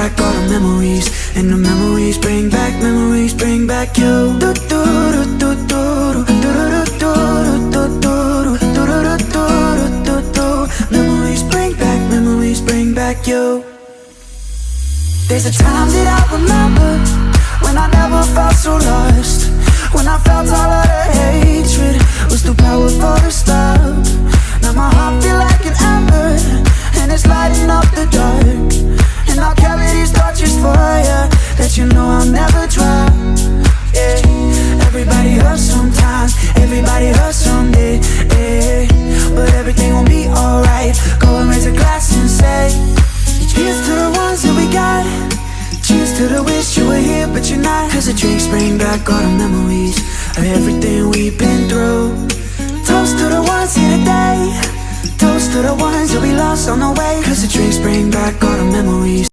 back all the memories, and the memories bring back you. Memories bring back you. There's a time that I remember when I never felt so lost, when I felt all of the hatred was too powerful to stop. Now my heart feel like an ember, and it's lighting up the dark. And I'll carry these torches for you, that you know I'll never drop. Yeah. Everybody hurts sometimes, everybody hurts someday, yeah. But everything will be alright. Go and raise a glass and say, cheers to the ones that we got. Cheers to the wish you were here but you're not. Cause the drinks bring back all the memories of everything we've been through. Toast to the ones here today, toast to the ones that we lost on the way. Cause the drinks bring back all the memories.